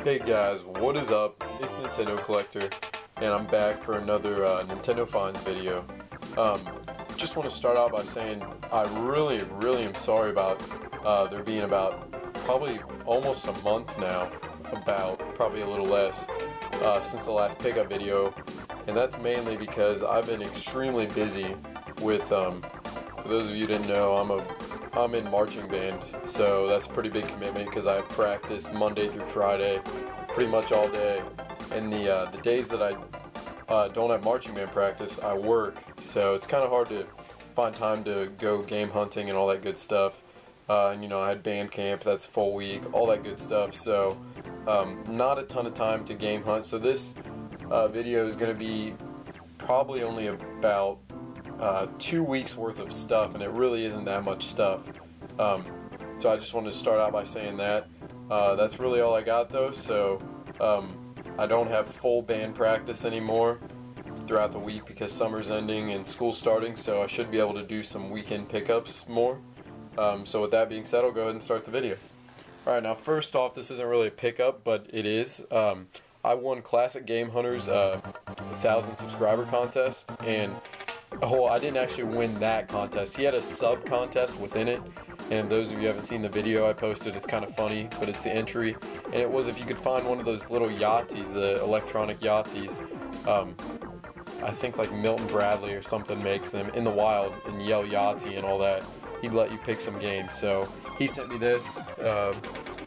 Hey guys, what is up? It's Nintendo Collector, and I'm back for another Nintendo Finds video. Just want to start out by saying I really am sorry about there being about probably almost a month now, probably a little less, since the last pickup video, and that's mainly because I've been extremely busy with, for those of you who didn't know, I'm in marching band, so that's a pretty big commitment because I practice Monday through Friday, pretty much all day, and the days that I don't have marching band practice, I work, so it's kind of hard to find time to go game hunting and all that good stuff. And you know, I had band camp, that's a full week, all that good stuff, so not a ton of time to game hunt. So this video is going to be probably only about 2 weeks worth of stuff, and it really isn't that much stuff. So I just wanted to start out by saying that. That's really all I got though, so I don't have full band practice anymore throughout the week because summer's ending and school's starting, so I should be able to do some weekend pickups more. So with that being said, I'll go ahead and start the video. Alright, now first off, this isn't really a pickup, but it is. I won Classic Game Hunters 1,000 subscriber contest, and I didn't actually win that contest. He had a sub contest within it, and those of you who haven't seen the video I posted, it's kind of funny, but it's the entry, and it was if you could find one of those little Yahtzees, the electronic Yahtzees. I think like Milton Bradley or something makes them in the wild, and yell Yahtzee and all that. He'd let you pick some games, so he sent me this.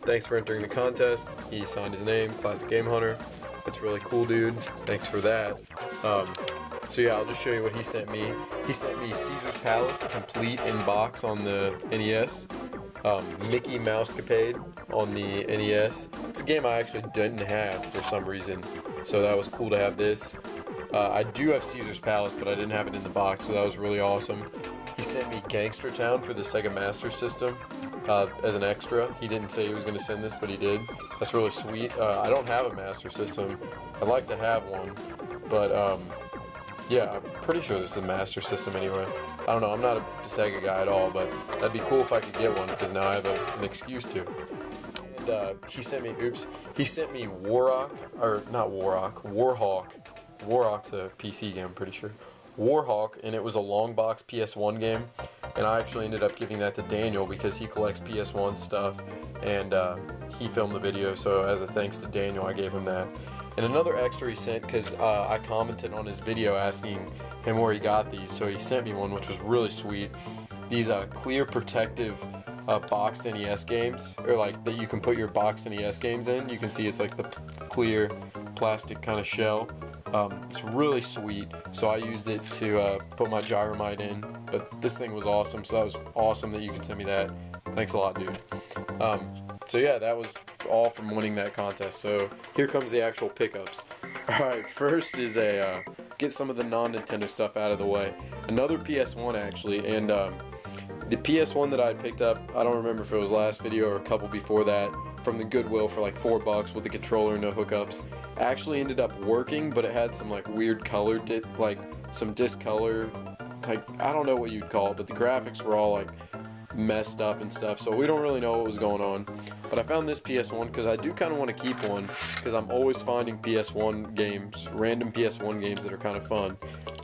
Thanks for entering the contest. He signed his name, Classic Game Hunter. That's really cool, dude. Thanks for that. So yeah, I'll just show you what he sent me. He sent me Caesar's Palace complete in box on the NES, Mickey Mousecapade on the NES. It's a game I actually didn't have for some reason, so that was cool to have this. I do have Caesar's Palace, but I didn't have it in the box, so that was really awesome. He sent me Gangster Town for the Sega Master System as an extra. He didn't say he was going to send this, but he did. That's really sweet. I don't have a Master System. I'd like to have one, but yeah, I'm pretty sure this is a Master System anyway. I don't know, I'm not a Sega guy at all, but that'd be cool if I could get one, because now I have an excuse to. And he sent me, he sent me Warhawk. Warhawk's a PC game, I'm pretty sure. Warhawk, and it was a long box PS1 game, and I actually ended up giving that to Daniel because he collects PS1 stuff, and he filmed the video, so as a thanks to Daniel, I gave him that. And another extra he sent, because I commented on his video asking him where he got these, so he sent me one, which was really sweet. These clear protective boxed NES games, or like that you can put your boxed NES games in. You can see it's like the clear plastic kind of shell. It's really sweet, so I used it to put my Gyromite in, but this thing was awesome, so that was awesome that you could send me that. Thanks a lot, dude. So yeah, that was all from winning that contest. So here comes the actual pickups. Alright, first is get some of the non-Nintendo stuff out of the way. Another PS1 actually, and the PS1 that I picked up, I don't remember if it was last video or a couple before that, from the Goodwill for like $4 with the controller, no hookups. Actually ended up working, but it had some like weird color, like some discolor, like I don't know what you'd call it, but the graphics were all like messed up and stuff, so we don't really know what was going on. But I found this PS1 because I do kind of want to keep one, because I'm always finding PS1 games, random PS1 games that are kind of fun.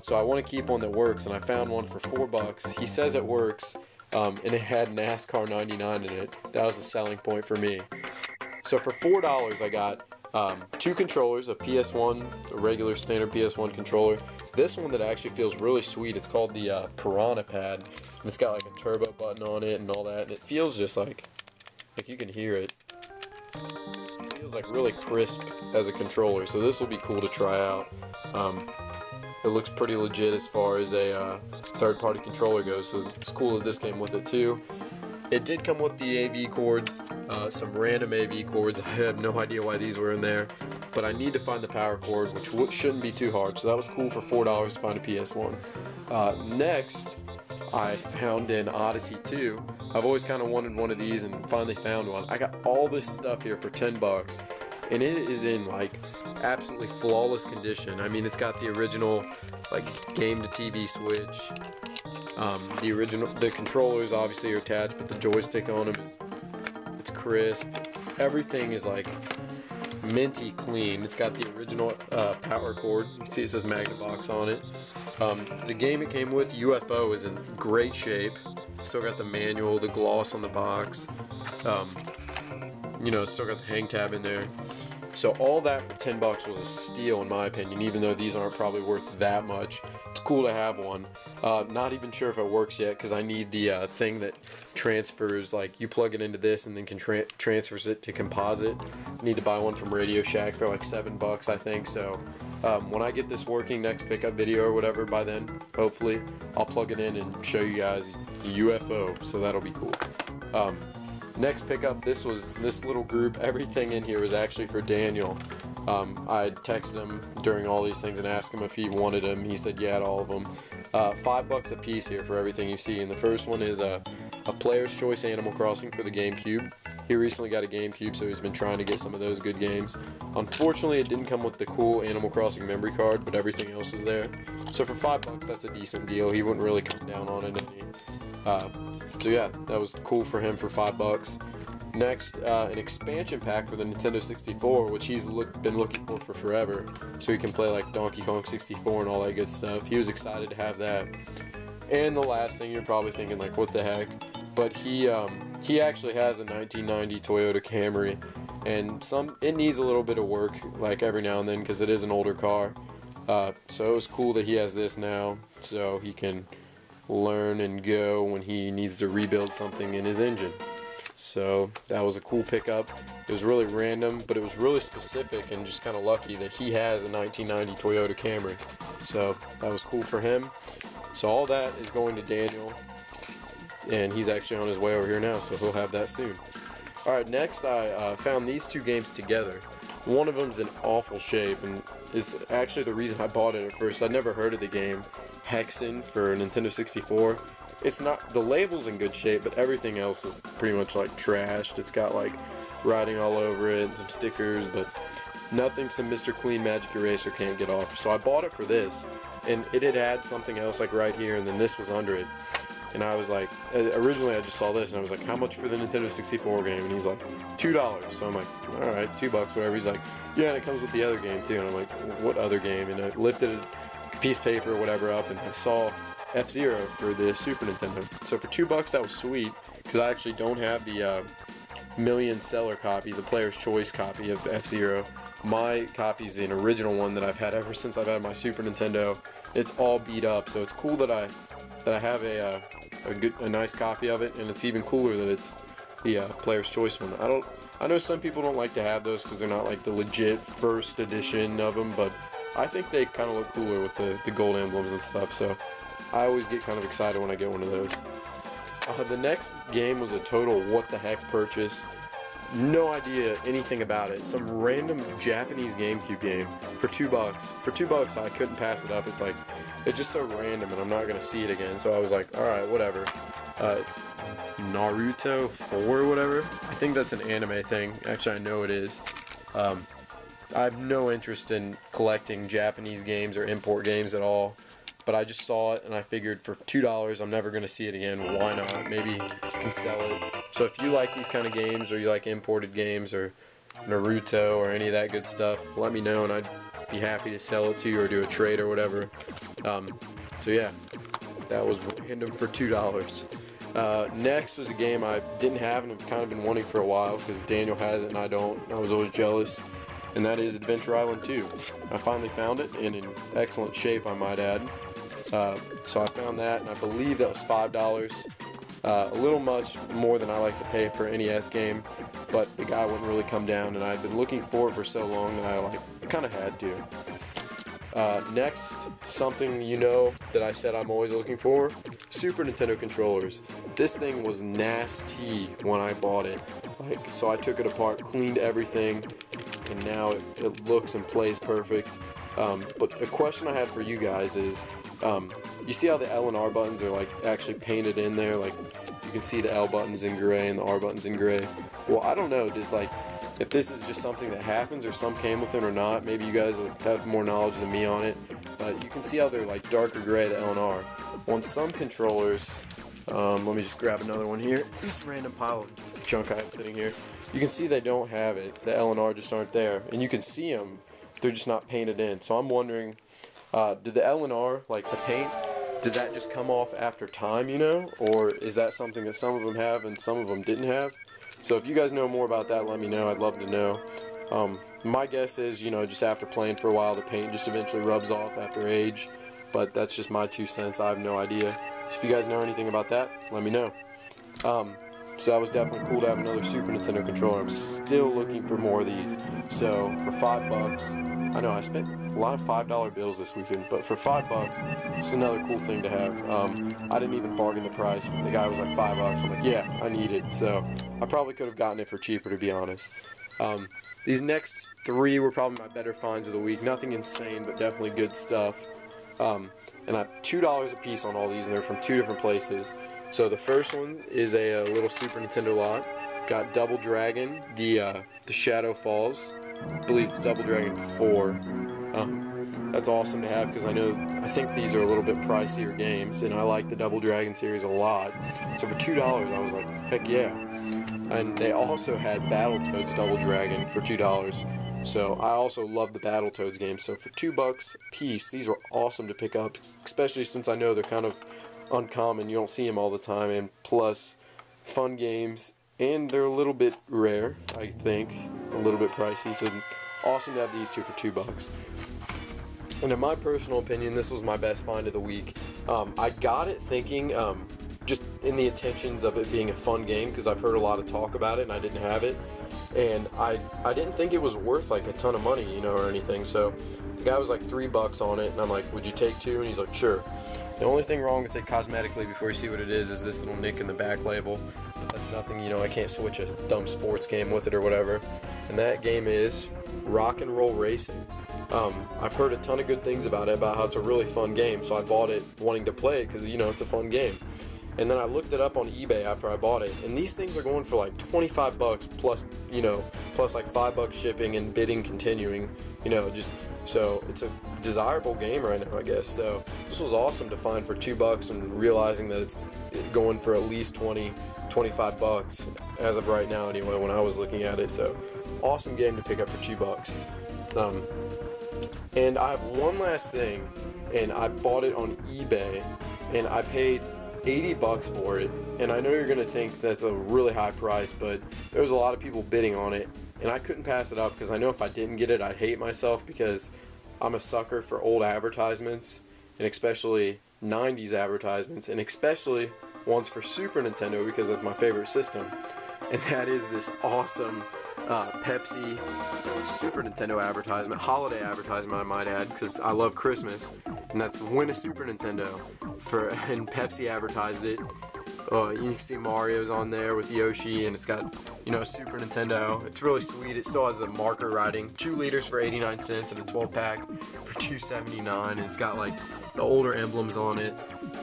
So I want to keep one that works, and I found one for $4. He says it works, and it had NASCAR 99 in it. That was the selling point for me. So for $4 I got 2 controllers, a PS1, a regular standard PS1 controller. This one that actually feels really sweet, it's called the Piranha Pad. And it's got like a turbo button on it and all that, and it feels just like you can hear it. It feels like really crisp as a controller, so this will be cool to try out. It looks pretty legit as far as a third-party controller goes, so it's cool that this came with it too. It did come with the AV cords, some random AV cords. I have no idea why these were in there, but I need to find the power cord, which shouldn't be too hard, so that was cool for $4 to find a PS1. Next, I found an Odyssey 2. I've always kind of wanted one of these and finally found one. I got all this stuff here for $10, and it is in like absolutely flawless condition. I mean, it's got the original like game to TV switch. The controllers obviously are attached, but the joystick on them it's crisp. Everything is like minty clean. It's got the original power cord. You can see it says Magnavox on it. The game it came with, UFO, is in great shape. Still got the manual, the gloss on the box. You know, it's still got the hang tab in there. So all that for 10 bucks was a steal in my opinion, even though these aren't probably worth that much. It's cool to have one. Not even sure if it works yet because I need the thing that transfers, like you plug it into this and then can transfers it to composite. I need to buy one from Radio Shack. They're like 7 bucks I think. So when I get this working, next pickup video or whatever, by then hopefully I'll plug it in and show you guys the UFO. So that'll be cool. Next pickup, this little group, everything in here was actually for Daniel. I texted him during all these things and asked him if he wanted them. He said yeah to all of them. 5 bucks a piece here for everything you see. And the first one is a Player's Choice Animal Crossing for the GameCube. He recently got a GameCube, so he's been trying to get some of those good games. Unfortunately, it didn't come with the cool Animal Crossing memory card, but everything else is there. So for 5 bucks, that's a decent deal. He wouldn't really come down on it any. So yeah, that was cool for him for 5 bucks. Next, an expansion pack for the Nintendo 64, which he's been looking for forever, so he can play like Donkey Kong 64 and all that good stuff. He was excited to have that. And the last thing, you're probably thinking like, what the heck? But he actually has a 1990 Toyota Camry, and it needs a little bit of work, like every now and then, because it is an older car. So it was cool that he has this now, so he can learn and go when he needs to rebuild something in his engine. So that was a cool pickup. It was really random, but it was really specific and just kind of lucky that he has a 1990 Toyota Camry. So that was cool for him. So all that is going to Daniel, and he's actually on his way over here now, so he'll have that soon. Alright, next I found these 2 games together. One of them's in awful shape, and is actually the reason I bought it at first. I'd never heard of the game. Hexen for Nintendo 64. It's not, the label's in good shape, but everything else is pretty much like trashed. It's got like writing all over it, some stickers, but nothing some Mr. Clean Magic Eraser can't get off. So I bought it for this, and it had had something else like right here, and then this was under it. And I was like, originally I just saw this, and I was like, how much for the Nintendo 64 game? And he's like, $2. So I'm like, alright, $2, whatever. He's like, yeah, and it comes with the other game too. And I'm like, what other game? And I lifted a piece of paper or whatever up, and I saw F-Zero for the Super Nintendo. So for $2 that was sweet, because I actually don't have the million seller copy, the Player's Choice copy of F-Zero. My copy's the original one that I've had ever since I've had my Super Nintendo. It's all beat up, so it's cool that I have a nice copy of it, and it's even cooler that it's the Player's Choice one. I know some people don't like to have those because they're not like the legit first edition of them, but I think they kind of look cooler with the gold emblems and stuff, so I always get kind of excited when I get one of those. The next game was a total what the heck purchase. No idea anything about it. Some random Japanese GameCube game for $2. For $2 I couldn't pass it up. It's just so random and I'm not going to see it again. So I was like, alright, whatever. It's Naruto 4 or whatever. I think that's an anime thing. Actually, I know it is. I have no interest in collecting Japanese games or import games at all. But I just saw it and I figured for $2 I'm never going to see it again. Why not? Maybe I can sell it. So if you like these kind of games, or you like imported games or Naruto or any of that good stuff, let me know and I'd be happy to sell it to you or do a trade or whatever. So yeah, that was random for $2. Next was a game I didn't have and have kind of been wanting for a while because Daniel has it and I don't. I was always jealous. And that is Adventure Island 2. I finally found it, and in excellent shape I might add. So I found that, and I believe that was $5. A little much more than I like to pay per NES game, but the guy wouldn't really come down, and I'd been looking for it for so long that I kind of had to. Next, something you know that I said I'm always looking for, Super Nintendo controllers. This thing was nasty when I bought it. So I took it apart, cleaned everything, and now it looks and plays perfect. But a question I had for you guys is, you see how the L and R buttons are like actually painted in there? Like you can see the L buttons in gray and the R buttons in gray. Well, I don't know, if this is just something that happens or some came with it or not. Maybe you guys have more knowledge than me on it. But you can see how they're like darker gray, the L and R. On some controllers, Let me just grab another one here. This random pile of junk I have sitting here. You can see they don't have it. The L&R just aren't there. And you can see them. They're just not painted in. So I'm wondering, did the L&R, like the paint, does that just come off after time, you know? Or is that something that some of them have and some of them didn't have? So if you guys know more about that, let me know. I'd love to know. My guess is, you know, just after playing for a while, the paint just eventually rubs off after age. But that's just my 2 cents. I have no idea. So if you guys know anything about that, let me know. So that was definitely cool to have another Super Nintendo controller. I'm still looking for more of these. So for $5, I know I spent a lot of $5 bills this weekend, but for $5, it's another cool thing to have. I didn't even bargain the price. The guy was like $5. I'm like, yeah, I need it. So I probably could have gotten it for cheaper, to be honest. These next 3 were probably my better finds of the week. Nothing insane, but definitely good stuff. And I have $2 a piece on all these, and they're from 2 different places. So the first one is a little Super Nintendo lot. Got Double Dragon, the Shadow Falls. I believe it's Double Dragon 4. That's awesome to have because I think these are a little bit pricier games, and I like the Double Dragon series a lot. So for $2, I was like, heck yeah. And they also had Battletoads Double Dragon for $2. So I also love the Battletoads game. So for $2 a piece, these were awesome to pick up, especially since I know they're kind of uncommon. You don't see them all the time, and plus fun games, and they're a little bit rare, I think, a little bit pricey. So awesome to have these 2 for $2. And in my personal opinion, this was my best find of the week. I got it thinking, just in the intentions of it being a fun game, because I've heard a lot of talk about it and I didn't have it. And I didn't think it was worth like a ton of money, you know, or anything. So the guy was like $3 on it, and I'm like, would you take 2? And he's like, sure. The only thing wrong with it cosmetically, before you see what it is this little nick in the back label. But that's nothing, you know, I can't switch a dumb sports game with it or whatever. And that game is Rock and Roll Racing. I've heard a ton of good things about it, about how it's a really fun game, so I bought it wanting to play it because, you know, it's a fun game. And then I looked it up on eBay after I bought it, and these things are going for like $25 plus, you know, plus like $5 shipping and bidding continuing, you know, just, so it's a desirable game right now, I guess. So this was awesome to find for $2 and realizing that it's going for at least $25 as of right now anyway when I was looking at it. So awesome game to pick up for $2. And I have one last thing, and I bought it on eBay, and I paid $80 for it. And I know you're gonna think that's a really high price, but there was a lot of people bidding on it, and I couldn't pass it up because I know if I didn't get it, I'd hate myself because I'm a sucker for old advertisements, and especially 90s advertisements, and especially ones for Super Nintendo because that's my favorite system. And that is this awesome Pepsi Super Nintendo advertisement, holiday advertisement I might add, because I love Christmas, and that's win a Super Nintendo. And Pepsi advertised it. You can see Mario's on there with Yoshi, and it's got, you know, Super Nintendo. It's really sweet. It still has the marker writing. 2 liters for 89 cents and a 12-pack for $2.79, and it's got like the older emblems on it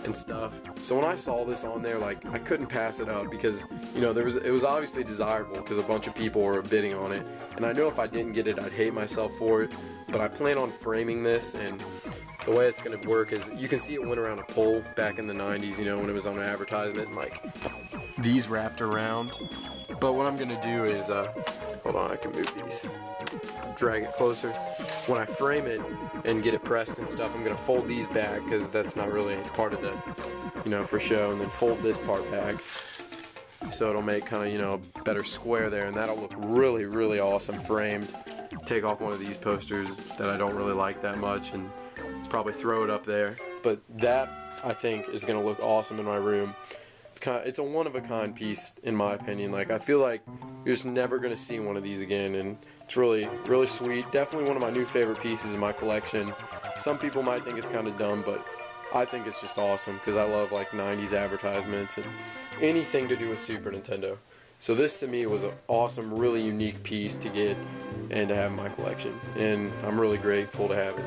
and stuff. So when I saw this on there, like, I couldn't pass it up because, you know, it was obviously desirable because a bunch of people were bidding on it, and I know if I didn't get it, I'd hate myself for it. But I plan on framing this, and the way it's going to work is, you can see it went around a pole back in the 90s, you know, when it was on an advertisement, and like these wrapped around. But what I'm going to do is, hold on, I can move these, drag it closer. When I frame it and get it pressed and stuff, I'm going to fold these back because that's not really part of the, you know, for show, and then fold this part back. So it'll make kind of, you know, a better square there, and that'll look really, really awesome framed. Take off one of these posters that I don't really like that much and probably throw it up there. But that, I think, is going to look awesome in my room. It's a one-of-a-kind piece, in my opinion. Like, I feel like you're just never going to see one of these again, and it's really, really sweet. Definitely one of my new favorite pieces in my collection. Some people might think it's kind of dumb, but I think it's just awesome because I love, like, 90s advertisements and anything to do with Super Nintendo. So this, to me, was an awesome, really unique piece to get and to have in my collection, and I'm really grateful to have it.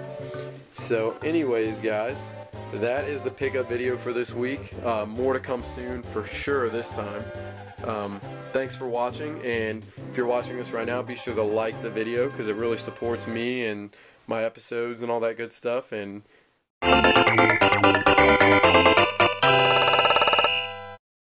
So anyways, guys, that is the pickup video for this week. More to come soon for sure this time. Thanks for watching, and if you're watching this right now, be sure to like the video because it really supports me and my episodes and all that good stuff. And